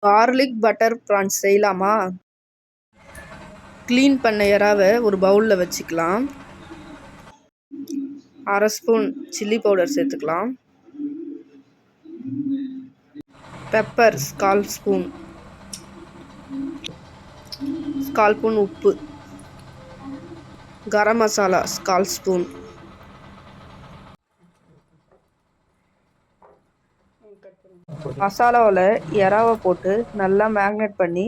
Garlic butter prawns செய்யலாமா? Clean பண்ண எறாவை ஒரு பவுலில் வச்சுக்கலாம். 1/2 ஸ்பூன் சில்லி பவுடர் சேர்த்துக்கலாம். பெப்பர் 1/4 ஸ்பூன், 1/4 ஸ்பூன் உப்பு, கரம் மசாலா 1/4 ஸ்பூன். மசாலாவில் எறாவை போட்டு நல்லா மேக்னேட் பண்ணி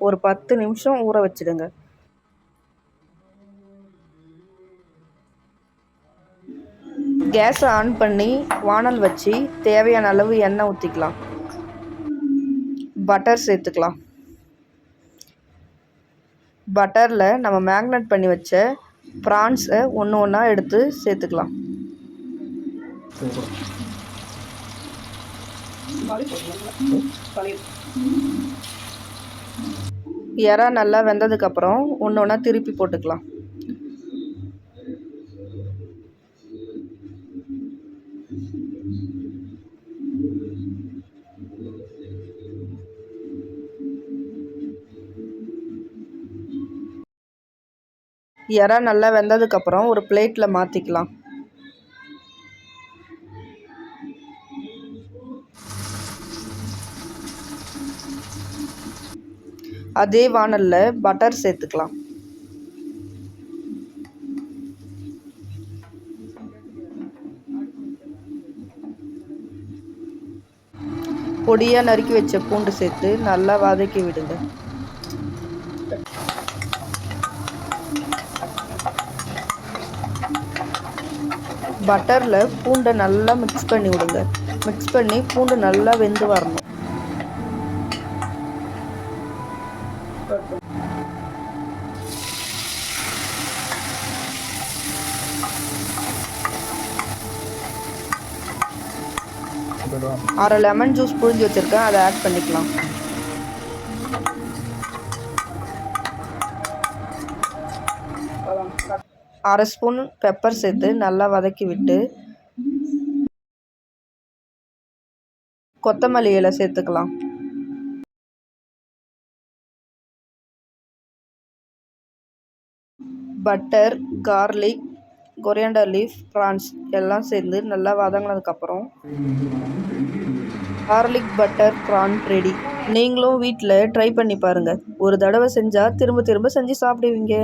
ஒரு 10 நிமிஷம் ஊற வச்சிடுங்க. கேஸை ஆன் பண்ணி வானல் வச்சு தேவையான அளவு எண்ணெய் ஊற்றிக்கலாம். பட்டர் சேர்த்துக்கலாம். பட்டரில் நம்ம மேக்னேட் பண்ணி வச்ச ப்ரான்ஸை ஒன்று ஒன்றா எடுத்து சேர்த்துக்கலாம். எறா நல்லா வெந்ததுக்கப்புறம் ஒன்று ஒன்றா திருப்பி போட்டுக்கலாம். எறா நல்லா வெந்ததுக்கப்புறம் ஒரு பிளேட்டில் மாற்றிக்கலாம். அதே வானலில் பட்டர் சேர்த்துக்கலாம். பொடியாக நறுக்கி வச்ச பூண்டு சேர்த்து நல்லா வதக்கி விடுங்க. பட்டரில் பூண்டை நல்லா மிக்ஸ் பண்ணி விடுங்க. மிக்ஸ் பண்ணி பூண்டு நல்லா வெந்து வரணும். அரை லெமன் ஜூஸ் புழிஞ்சு வச்சுருக்கேன், அதை ஆட் பண்ணிக்கலாம். அரை ஸ்பூன் பெப்பர் சேர்த்து நல்லா வதக்கி விட்டு கொத்தமல்லி இலை சேர்த்துக்கலாம். Butter, garlic, coriander leaf, prawns எல்லாம் சேர்ந்து நல்லா வதங்கினதுக்கப்புறம் கார்லிக் பட்டர் ப்ரான் ரெடி. நீங்களும் வீட்டில் ட்ரை பண்ணி பாருங்கள். ஒரு தடவை செஞ்சால் திரும்ப திரும்ப செஞ்சு சாப்பிடுவீங்க.